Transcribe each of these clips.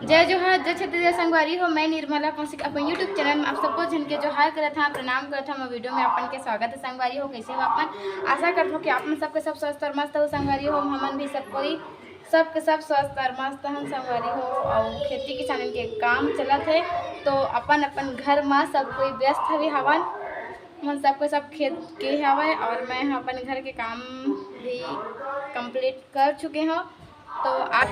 जय जोहार जय छत्तीसगढ़ संगवारी हो। मैं निर्मला कौशिक अपन यूट्यूब चैनल में आप सबको जिनके जोहार करत था प्रणाम करत था। मैं वीडियो में अपन के स्वागत है संगवारी हो। कैसे हो अपन? आशा करता हूँ कि आप में सबके सब स्वस्थ और मस्त हो संगवारी हो। हमन भी सब कोई सबके सब स्वस्थ और मस्त हम संगवारी हो। और खेती किसानी के काम चलत है तो अपन अपन घर में सब कोई व्यस्त हवे हवन। मन सबको सब खेत के हवे और मैं अपन घर के काम भी कंप्लीट कर चुके हूँ। तो आप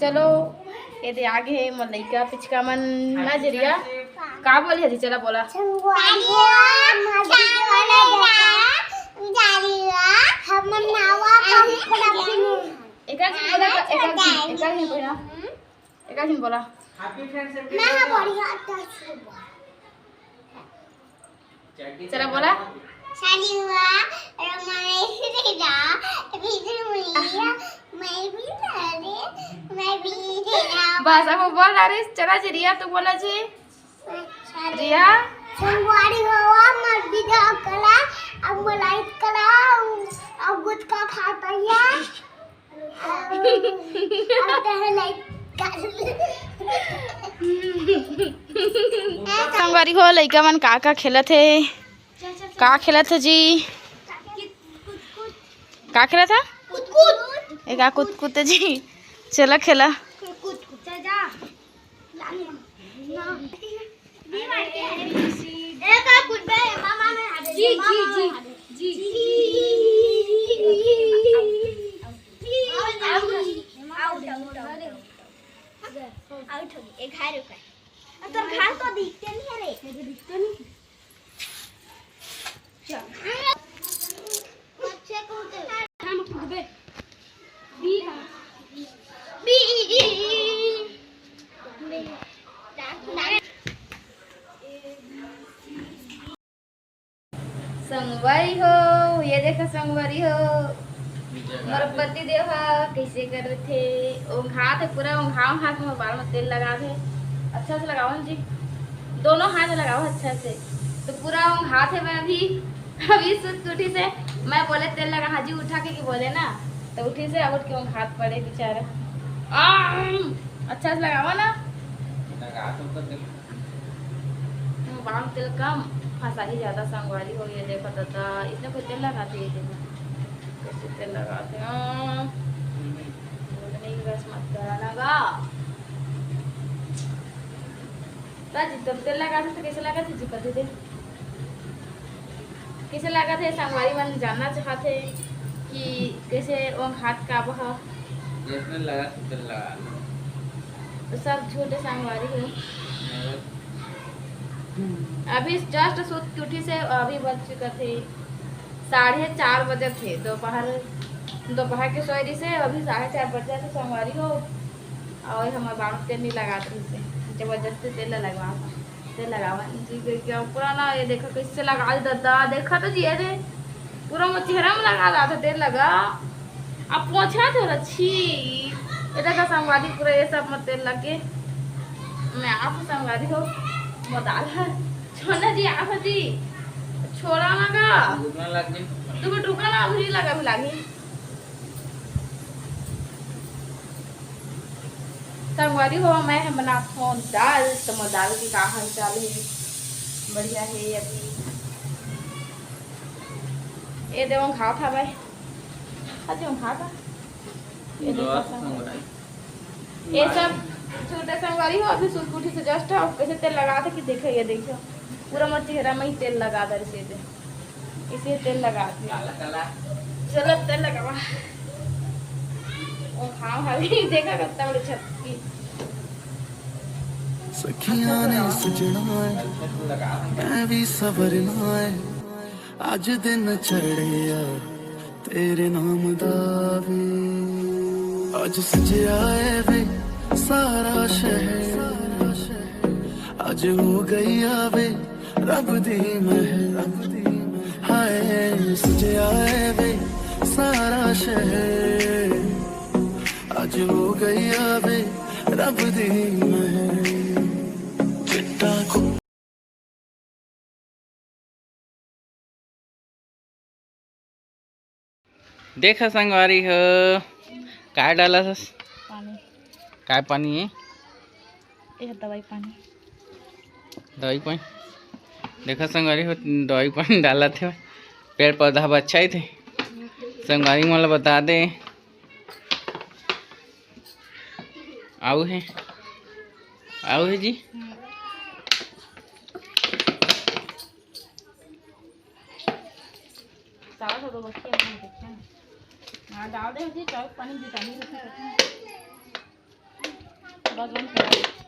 चलो ये दे आगे है मलैका पिचका मन नजरिया का बोली हजी चला बोला एक बोला चला बोला बस अब बोल अरे चला जी रिया तो बोला जी रिया संगवारी होवा मत बिदा कला अब मलाइक कला अब गुटका खाता या अब तह लाइक संगवारी हो लइका मन का खेलत है का खेलत है जी का खेला था एक कुत कुत जी चला खेला संगवारी हो ये देखा संगवारी हो मोर पति देव कैसे कर रहे थे ओंघा थे पूरा हाथ में बाल में तेल लगा थे अच्छा से लगाओ जी दोनों हाथ लगाओ अच्छा से तो पूरा हाथ है। मैं अभी सुत उठी से मैं बोले तेल लगा हाजी उठा के बोले ना तो उठी से उठ के हाथ पड़े बेचारा अच्छा से लगाओ ना बाल तेल कम फंसा ही ज्यादा संगवारी हो। ये देखो दादा इसने कोई तेल लगाते है देखो कैसे तेल लगाते बस मत करा लगा जब तेल लगाते तो कैसे लगाते जी पति दे कैसे लगा थे संगवारी मन जानना चाहते कि कैसे वो हाथ का बहा लगा तेल लगा तो सब झूठे संगवारी हो। अभी जस्ट सूत की उठी से अभी बज चुका थे 4:30 बजे थे दोपहर के सोरी से अभी 4:30 बजे थे संगवारी हो। और हमारे बाल तेल नहीं लगाते थे जबरदस्ती तेल लगावा जी क्या पुराना ये देखा कैसे लगा दादा देखा तो जी रे पूरा वो चेहरा में लगा रहा था तेल लगा अब पोछा थे अच्छी ये देखा संगवारी पूरा ये सब में तेल लगे मैं आप संगवारी हो मदाल है छोड़ना जी आप जी छोड़ा ना का तुम्हें टुका ना अभी लगा भी लागी संगवारी हो। मैं बनाती हूँ दाल तो दाल की का हाल चाल है बढ़िया है। अभी ये देखो खा था भाई अच्छा खा था ये सब छोटे संगवारी हो। अभी सूट कुठी से जस्ट कैसे तेल लगा था कि देखो ये देखो पूरा मत चेहरा में ही तेल लगा दे इसे तेल लगा चलो तेल लगावा और खाओ हाली देखा कितना बड़ी छत की सखियां ने सजना मैं भी सवरना है अज दिन चढ़िया तेरे नाम दा वे अज सजया है वे सारा शहर अज हो गई आवे रब दी महर हाय सजया है वे सारा शहर अज हो गई आवे रब दी महर देखा संगवारी हो काय डाला था? पानी, काय पानी है? यह दवाई पानी। दवाई पानी देखा संगवारी हो, दवाई पानी डाला थे। पेड़ पौधा अच्छा ही थे। संगवारी मला बता दे। आओ है जी। सारा तो बच्चे अपने देखते हैं। हाँ डाल दे जी, चाय पानी विटामिन बस बंद करा।